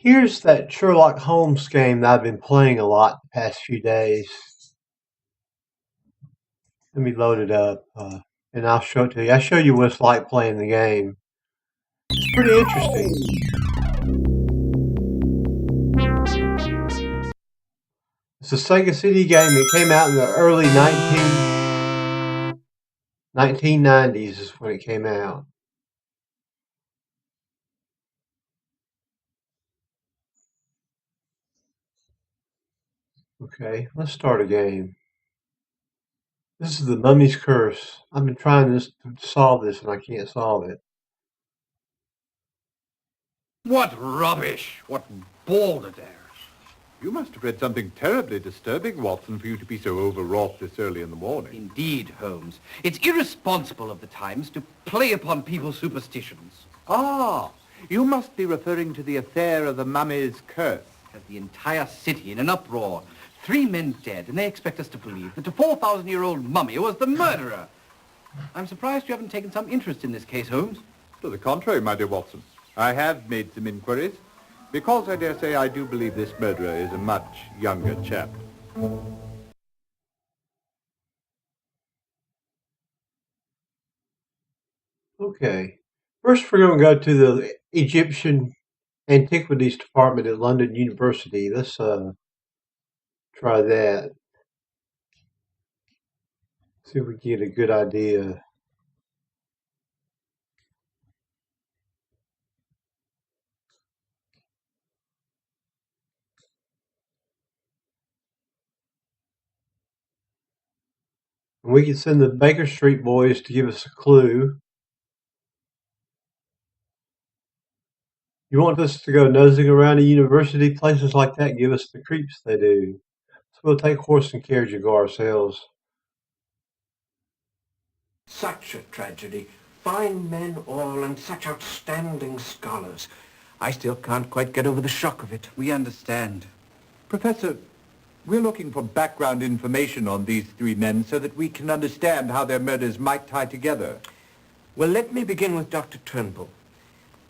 Here's that Sherlock Holmes game that I've been playing a lot the past few days. Let me load it up, and I'll show it to you. I'll show you what it's like playing the game. It's pretty interesting. It's a Sega CD game that came out in the early 1990s is when it came out. Okay, let's start a game. This is the Mummy's Curse. I've been trying to solve this and I can't solve it. What rubbish! What balderdash! You must have read something terribly disturbing, Watson, for you to be so overwrought this early in the morning. Indeed, Holmes. It's irresponsible of the Times to play upon people's superstitions. Ah, you must be referring to the affair of the Mummy's Curse. Has the entire city in an uproar. 3 men dead, and they expect us to believe that the 4,000-year-old mummy was the murderer. I'm surprised you haven't taken some interest in this case, Holmes. To the contrary, my dear Watson. I have made some inquiries, because I dare say I do believe this murderer is a much younger chap. Okay. First, we're going to go to the Egyptian Antiquities Department at London University. Let's try that. See if we can get a good idea. And we can send the Baker Street boys to give us a clue. You want us to go nosing around a university, places like that, give us the creeps they do. So we'll take horse and carriage and go ourselves. Such a tragedy. Fine men all and such outstanding scholars. I still can't quite get over the shock of it. We understand. Professor, we're looking for background information on these 3 men so that we can understand how their murders might tie together. Well, let me begin with Dr. Turnbull.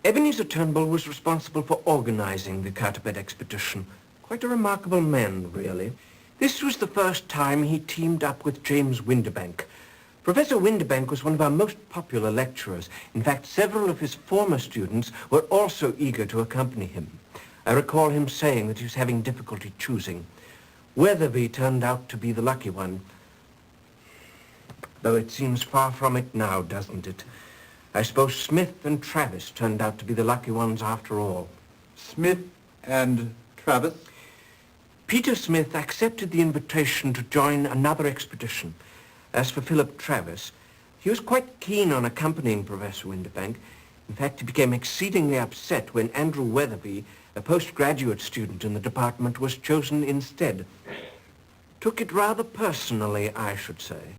Ebenezer Turnbull was responsible for organizing the Carteret expedition. Quite a remarkable man, really. This was the first time he teamed up with James Windibank. Professor Windibank was one of our most popular lecturers. In fact, several of his former students were also eager to accompany him. I recall him saying that he was having difficulty choosing. Weatherby turned out to be the lucky one, though it seems far from it now, doesn't it? I suppose Smith and Travis turned out to be the lucky ones after all. Smith and Travis? Peter Smith accepted the invitation to join another expedition. As for Philip Travis, he was quite keen on accompanying Professor Windibank. In fact, he became exceedingly upset when Andrew Weatherby, a postgraduate student in the department, was chosen instead. Took it rather personally, I should say.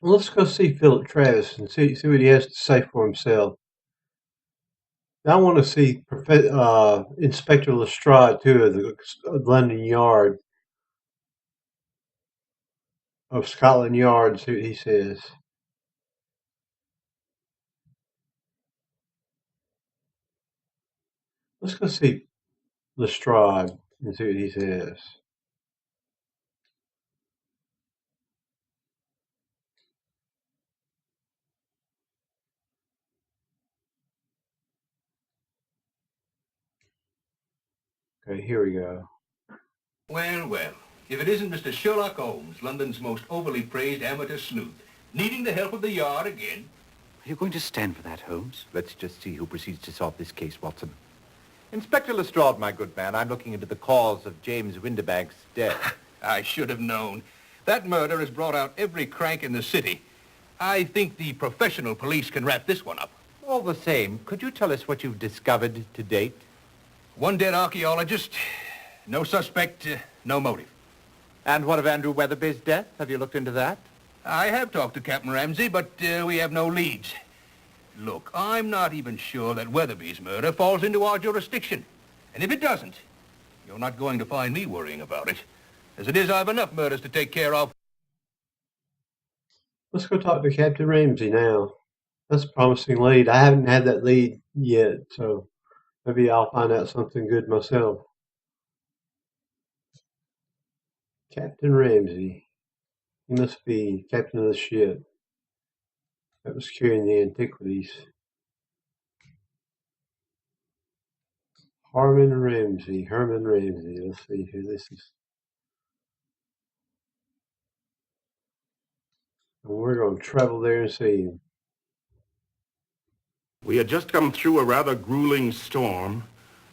Well, let's go see Philip Travis and see what he has to say for himself. I want to see Inspector Lestrade, too, of the London Yard, of Scotland Yard, see what he says. Let's go see Lestrade and see what he says. Okay, here we go. Well, well, if it isn't Mr. Sherlock Holmes, London's most overly praised amateur sleuth, needing the help of the Yard again. Are you going to stand for that, Holmes? Let's just see who proceeds to solve this case, Watson. Inspector Lestrade, my good man, I'm looking into the cause of James Windibank's death. I should have known. That murder has brought out every crank in the city. I think the professional police can wrap this one up. All the same, could you tell us what you've discovered to date? One dead archaeologist, no suspect, no motive. And what of Andrew Weatherby's death? Have you looked into that? I have talked to Captain Ramsey, but we have no leads. Look, I'm not even sure that Weatherby's murder falls into our jurisdiction. And if it doesn't, you're not going to find me worrying about it. As it is, I have enough murders to take care of. Let's go talk to Captain Ramsey now. That's a promising lead. I haven't had that lead yet, so Maybe I'll find out something good myself. Captain Ramsey. He must be captain of the ship that was carrying the antiquities. Herman Ramsey. Let's see who this is. And we're going to travel there and see him. We had just come through a rather grueling storm,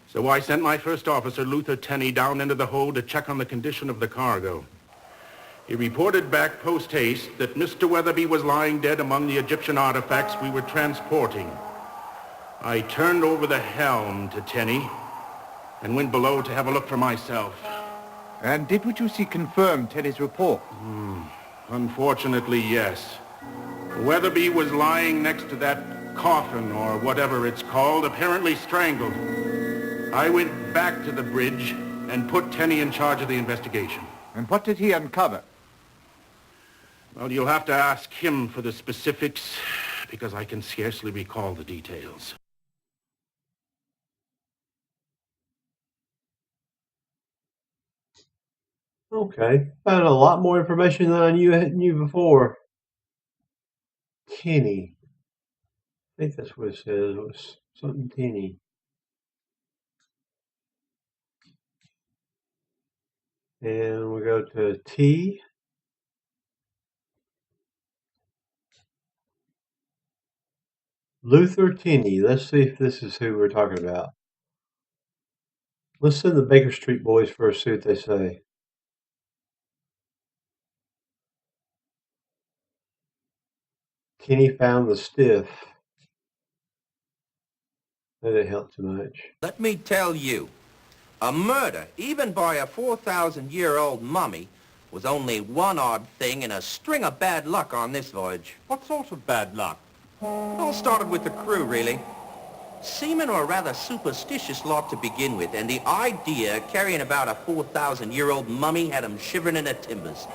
so I sent my first officer, Luther Tenney, down into the hold to check on the condition of the cargo. He reported back post-haste that Mr. Weatherby was lying dead among the Egyptian artifacts we were transporting. I turned over the helm to Tenney and went below to have a look for myself. And did what you see confirm Teddy's report? Unfortunately, yes. Weatherby was lying next to that coffin, or whatever it's called, apparently strangled. I went back to the bridge and put Tenney in charge of the investigation. And what did he uncover? Well, you'll have to ask him for the specifics, because I can scarcely recall the details. Okay. Found a lot more information than I knew before. Tenney. I think that's what it says. It was something Tenney. And we go to T. Luther Tenney. Let's see if this is who we're talking about. Let's send the Baker Street boys first, see what they say. Tenney found the stiff. That didn't help too much. Let me tell you, a murder, even by a 4,000-year-old mummy, was only one odd thing in a string of bad luck on this voyage. What sort of bad luck? It all started with the crew, really. Seamen are a rather superstitious lot to begin with, and the idea carrying about a 4,000-year-old mummy had them shivering in their timbers.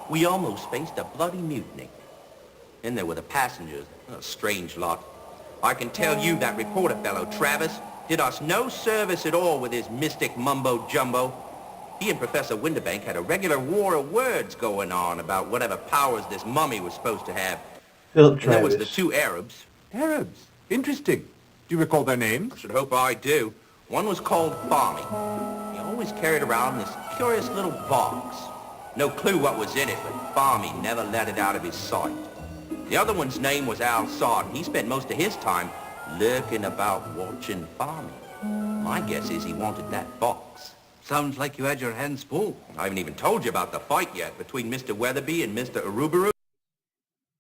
We almost faced a bloody mutiny. Then there were the passengers, a strange lot. I can tell you that reporter fellow, Travis, did us no service at all with his mystic mumbo-jumbo. He and Professor Winterbank had a regular war of words going on about whatever powers this mummy was supposed to have. Philip And Travis. there was the two Arabs. Arabs. Interesting. Do you recall their names? I should hope I do. One was called Barmy. He always carried around this curious little box. No clue what was in it, but Barmy never let it out of his sight. The other one's name was Al Sard, and he spent most of his time lurking about watching Barmy. My guess is he wanted that box. Sounds like you had your hands full. I haven't even told you about the fight yet between Mr. Weatherby and Mr. Arubaru.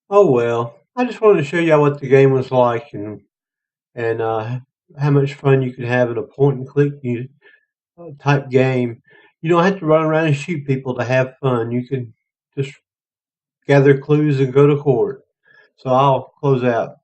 Oh well, I just wanted to show y'all what the game was like and how much fun you could have in a point and click type game. You don't have to run around and shoot people to have fun. You can just gather clues and go to court. So I'll close out.